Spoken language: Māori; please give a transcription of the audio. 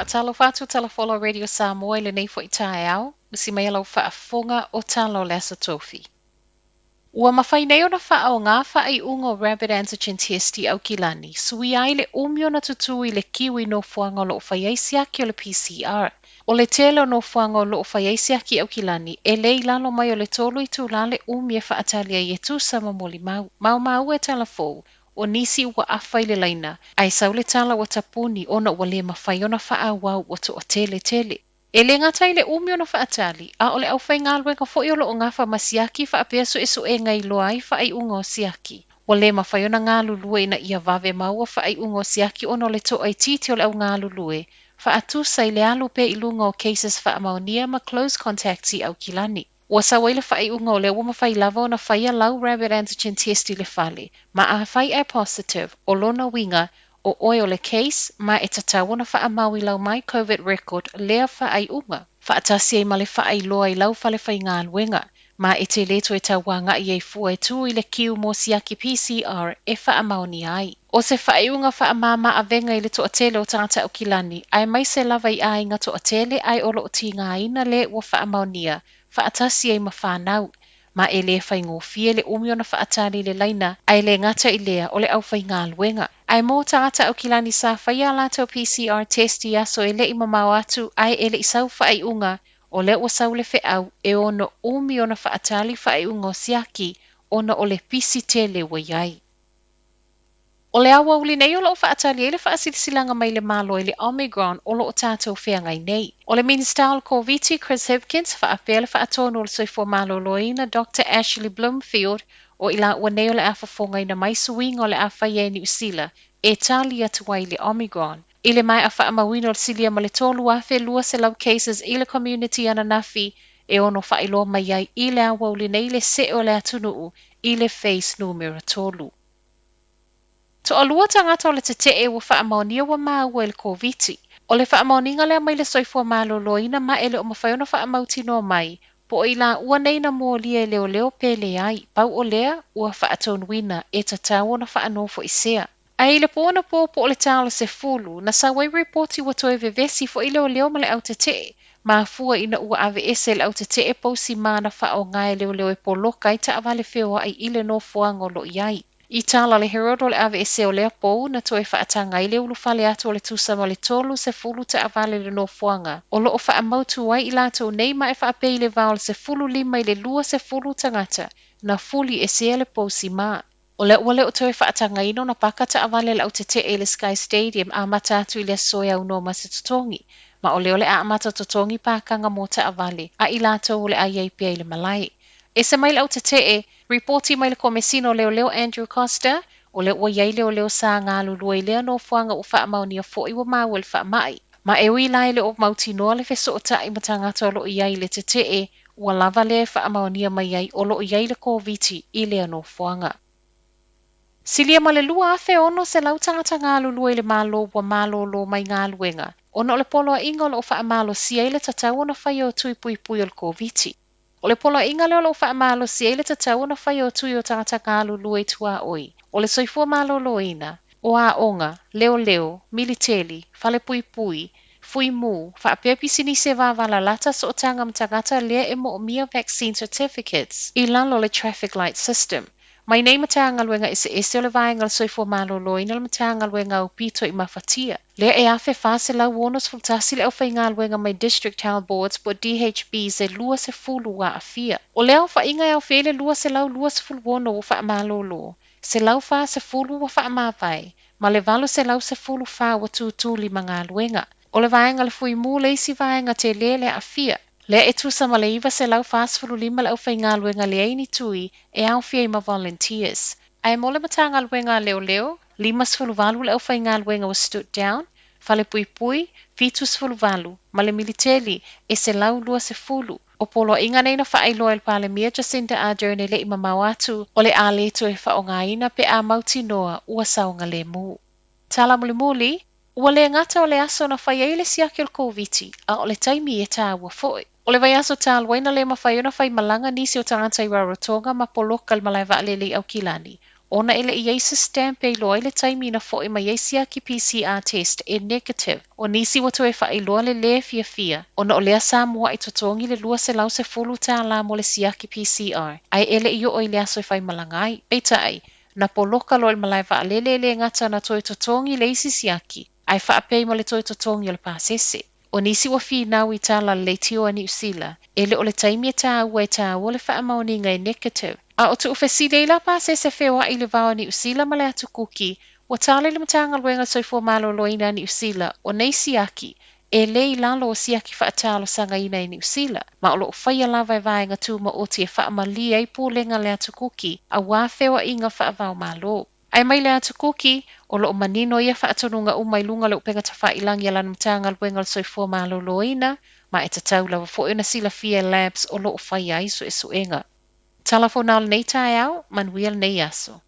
whaatalo whātu talafola Radio Samoa le nei fo i tae au, misi mai alau whaafonga o talo le asa tofi. Ua mawhai nei o na whaao ngā whaai ungo Rapid Antigen Test au ki lani, sui ai le umio na tutui le kiwi no fuanga o loo whaiaisi aki o le PCR. O le tele no fuanga o loo whaiaisi aki au ki lani, e lei lalo mai o le tolu i tū la le umie whaatalia i e tū sama moli mau. Mau e talafou, o nisi ua awhai le laina, ai sau le tala wa tapuni ona ua le mawhai o na whaawau o to o tele. E le ngatai le umi o na whaatali, a o le au whai ngā luenga fo i o loo ngā whamasiaki whaapea so e so e ngai loa ai whaai ungo siaki. O le mawhai o na ngā lulue ina ia vave maua whaai ungo siaki ono le to ai titi o le au ngā lulue. Whaatusa i le alu pe i lunga o cases whaamaunia ma close contacts i au kilani. Ua sa waile whaai unga o le ua mawhai lava o na whaia lau Rapid Antigen Test i le whale, ma a whai e positive o lona winga o oe o le case, ma e tatawa na whaamau i lau mai COVID record lea whaai unga. Whaatasi e ma le whaai loa i lau whale whai ngā luenga, ma e te leto e tawanga i e fua e tū i le kiu mo siaki PCR e whaamau ni ai. O se whaai unga whaamama a venga i le to atele o tangata o kilani, ai mai se lava i ai ngā to atele ai olo o ti ngā ina le ua whaamau nia, whaatasi e ma whanau. Ma e le whai ngōwhia le umio na whaatari le laina, ai le ngata i lea o le au whai ngā luenga. Ai mō tangata au kilani sa whai a lato PCR test i aso e le i mamau atu, ai e le i sau whai unga, o le ua sau le wheau e ono umio na whaatari whai unga o siaki, ona o le pisi tele wa iai. O le awa uli nei o loo whaatali e le whaasilisilanga mai le malo i le Omicron o loo tātou whengai nei. O le Minister o Covid Chris Hipkins whaapea le whaatonu o le soifo malo loina Dr. Ashley Bloomfield o ila ua nei o le awhafonga ina mai suinga o le awhai e New Zealand e tali atu ai le Omicron. I le mai a whaamawino le silia ma le tolu awhe lua se lau cases i le community ana nafi e ono whailo mai ai i le awa uli nei le se o le atunuu i le face numero tolu. To alua tangata o le te e ua whaamaonia wa maua i le COVID. O le whaamaoninga lea mai le soifua malo loina ma ele o mawhaiona whaamauti no mai, po i la ua nei na mōlia e leo pele ai, pau o lea ua whaatonuina e tatau na whaanofo i sea. Ai le pōna po o le tālo se fulu, na sa wai reporti wa toe vevesi fo i leo ma le au te ma fua ina ua ave ese le au te pausi mana whao ngai leo e poloka i ta avale feo ai ile no fuango lo iai. I tala le Herod o le ave ese o lea pou na toe whaatanga i le ulu whale atu o le tūsama le tolu se fulu te avale le no fuanga. O lo o whaamautu ai i lato nei ma e whaapei le vao se fulu lima i le lua se fulu tangata na fuli e se le pousi maa. O le ua le o toe whaatanga ino na paka te avale le au te e le Sky Stadium a matatu i le soia uno ma se tutongi. Ma o le a mata tutongi pakanga mo te avale a i lato o le IAP i le malai. E se mai le au te e, reporti mai le komesino leo Andrew Costa, o le ua iai leo sa ngā lulua i lea no fuanga o whaamaunia fo i wa maua le whaamai. Ma e ui lai le o mauti noa le feso o ta i matangata o lo iai le te e, ua lava le whaamaunia mai ai o lo iai le COVID i lea no fuanga. Silia ma le lua afe ono se lau tangata ngā lulua i le malo wa malo lo mai ngā luenga. Ono o le polo a inga o lo whaamalo sia i le tatau na whai o tui pui o le COVID. O le polo inga leo lo whaamalo sia i le tatau na whai o tui o tangata ngā lulua i tua oi. O le soifua malo loina, o a onga, leo, militeli, whale pui, fui mu, whaapea pisini se wavala lata so o tanga mtangata lea e mo o mia vaccine certificates i lalo le traffic light system. Mai nei matanga luenga ese o le vaenga le soifua malo loina le matanga luenga o pito i mawhatia. Lea e afe fase lau wonos fultasi le au whainga luenga mai district health boards po DHB se lua se fulu wa afia. O lea o whainga au whele lua se lau lua se fulu wono o wha malo lo. Se lau wha se fulu wa wha mawai, ma le valo se lau se fulu wha wa tūtuli mga luenga. O le vaenga le fui mu leisi vaenga te lele afia. Lea e tusa ma le iwa se lau whaasfulu lima le au whainga luenga le eini tui e au fia ma volunteers. Ai mo le matanga luenga leo, lima sfulu valu le au whainga luenga was stood down, fale pui, fitu sfulu valu, ma le militeli e se lau lua se fulu. O polo inga nei na whaailoa il pale mia Jacinda Ardern e le ima mawatu o le a leto e whaongaina pe a mauti noa ua saunga le mu. Tala muli, ua le ngata o le aso na whai eile siaki o COVID a o le taimi e tā ua foi. O le vai aso tāluaina le mawhai ona whai malanga nisi o tangata i Rarotonga ma poloka le malai vaalele au kilani. Ona ele i eisa stamp e loa le taimina fo'i mai eisi aki PCR test e negative. O nisi watu e wha iloa le fia. Ona o lea Samoa i totongi le lua se lau se fulu tā la mo le siaki PCR. Ai ele i o i lea so i whai malangai. Peita ai, na poloka lo il malai wa le ngata na toi totongi le isi siaki. Ai wha apei mo le toi totongi o le pasese. O nisi wa nau i tala le tio ani usila. Ele o le taimi e tā ua e tā ua le wha amaoninga e negative. A o tu ufeside ila pasese fewa i le vao ni usila ma le atu kuki. Wa tale le matanga luenga soifua malo loina ni usila o nei siaki. E le i lalo o siaki wha atalo sanga ina i ni usila. Ma o lo ufaya lava e vaenga tu ma oti e wha amalia i pūlenga le atu kuki. A wāwhewa inga wha avao malo. Ai mai le atu kuki, o lo manino ia wha atonunga umai lunga le upenga tawha ilangi ala mtanga luenga le soifua malo loina. Ma e tatau lawa fo ina sila fia labs o lo ufaya iso e suenga. Telefonal nei tae au, manuel nei aso.